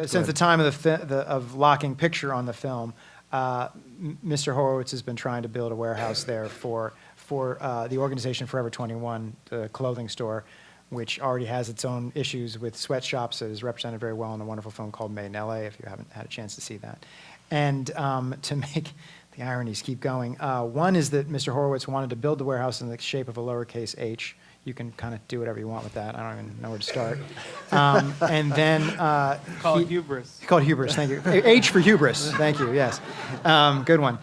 Since the time of of locking picture on the film, Mr. Horowitz has been trying to build a warehouse there for the organization Forever 21, the clothing store, which already has its own issues with sweatshops that is represented very well in a wonderful film called Made in LA, if you haven't had a chance to see that. And to make the ironies keep going, one is that Mr. Horowitz wanted to build the warehouse in the shape of a lowercase h. You can kind of do whatever you want with that. I don't even know where to start. And then call it hubris. Called hubris. Thank you. H for hubris. Thank you. Yes, good one.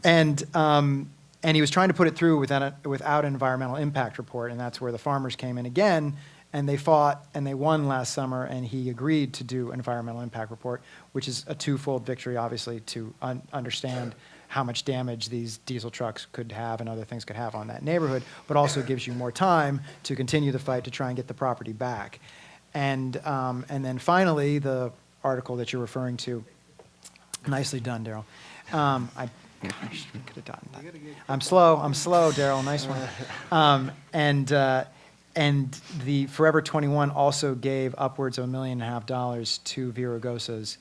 And he was trying to put it through without an environmental impact report, and that's where the farmers came in again. And they fought, and they won last summer, and he agreed to do an environmental impact report, which is a twofold victory, obviously, to understand how much damage these diesel trucks could have and other things could have on that neighborhood, but also gives you more time to continue the fight to try and get the property back. And then finally, the article that you're referring to, nicely done, Daryl. I could have done that. I'm slow, Daryl, nice one. And the Forever 21 also gave upwards of $1.5 million to Viragosa's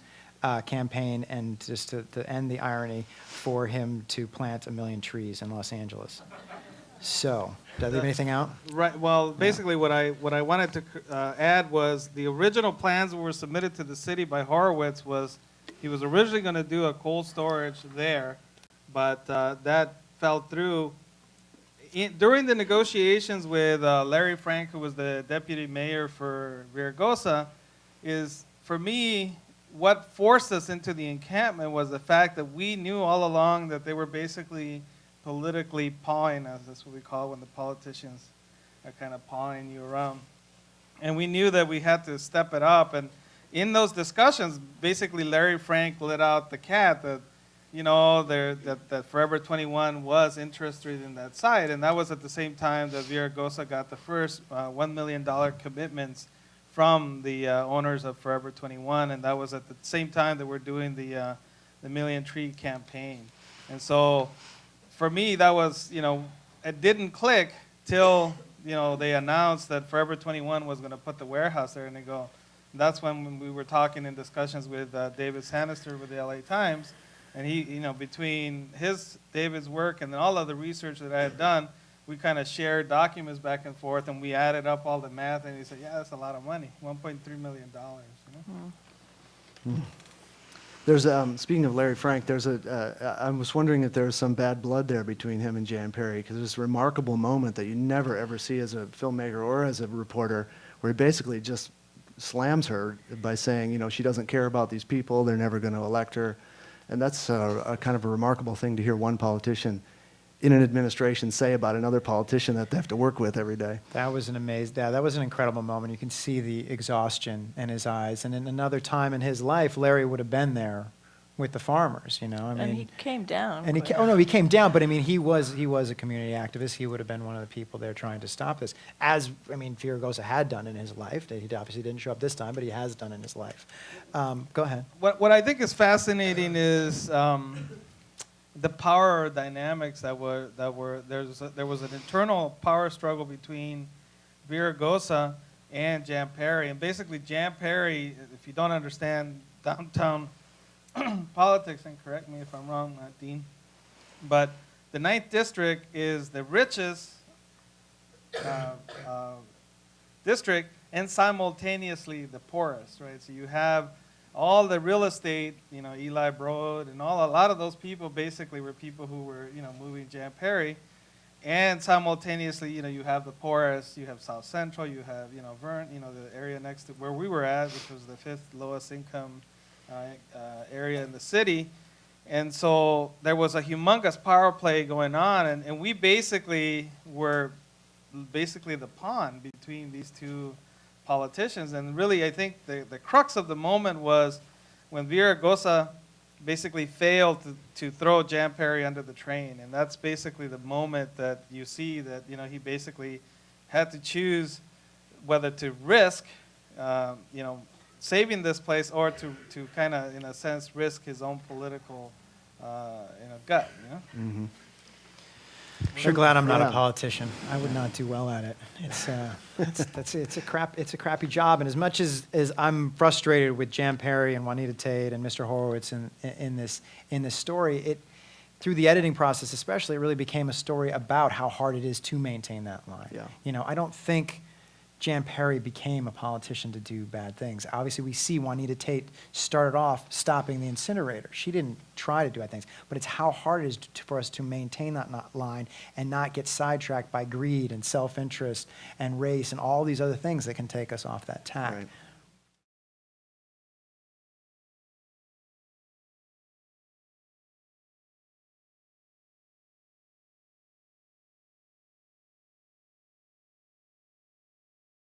campaign, and just to end the irony, for him to plant 1 million trees in Los Angeles. So, did I leave anything out? Right. Well, basically, what I wanted to add was the original plans that were submitted to the city by Horowitz was he was originally going to do a cold storage there, but that fell through. During the negotiations with Larry Frank, who was the deputy mayor for Viragosa, for me, what forced us into the encampment was the fact that we knew all along that they were basically politically pawing us. That's what we call when the politicians are kind of pawing you around. And we knew that we had to step it up. And in those discussions, basically Larry Frank let out the cat that, you know, that Forever 21 was interested in that site. And that was at the same time that Viragosa got the first $1 million commitments from the owners of Forever 21, and that was at the same time that we're doing the Million Tree campaign. And so, for me, that was, you know, it didn't click till, you know, they announced that Forever 21 was going to put the warehouse there, and they go. That's when we were talking in discussions with David Sanister with the LA Times, and he, you know, between David's work and then all of the research that I had done, we kind of shared documents back and forth, and we added up all the math, and he said, yeah, that's a lot of money, $1.3 million. You know? There's, speaking of Larry Frank, I was wondering if there was some bad blood there between him and Jan Perry, because there's a remarkable moment that you never ever see as a filmmaker or as a reporter, where he basically just slams her by saying, you know, she doesn't care about these people, they're never going to elect her. And that's a kind of a remarkable thing to hear one politician in an administration say about another politician that they have to work with every day. That was that was an incredible moment. You can see the exhaustion in his eyes. And in another time in his life, Larry would have been there with the farmers, you know. I mean, and he came down. And he came down, but I mean, he was a community activist. He would have been one of the people there trying to stop this, as I mean, Viragosa had done in his life. He obviously didn't show up this time, but he has done in his life. Go ahead. What I think is fascinating is the power dynamics there was an internal power struggle between Viragosa and Jan Perry, and basically Jan Perry, if you don't understand downtown politics, and correct me if I'm wrong, Dean, but the 9th District is the richest district and simultaneously the poorest, right? So you have all the real estate, you know, Eli Broad and a lot of those people basically were people who were, you know, moving Jan Perry. And simultaneously, you know, you have the poorest, you have South Central, you have, you know, Vern, you know, the area next to where we were at, which was the 5th lowest income area in the city. And so there was a humongous power play going on, and we basically were the pawn between these two politicians. And really, I think the crux of the moment was when Viragosa basically failed to throw Jan Perry under the train. And that's basically the moment that you see that, you know, he basically had to choose whether to risk, you know, saving this place, or to kind of, in a sense, risk his own political, you know, gut, you know? Sure glad I'm not Yeah. a politician. I would not do well at it. It's a crappy job. And as much as I'm frustrated with Jan Perry and Juanita Tate and Mr. Horowitz in this story, through the editing process especially, it really became a story about how hard it is to maintain that line. Yeah. You know, I don't think Jan Perry became a politician to do bad things. Obviously, we see Juanita Tate started off stopping the incinerator. She didn't try to do bad things, but it's how hard it is for us to maintain that line and not get sidetracked by greed and self-interest and race and all these other things that can take us off that tack. Right.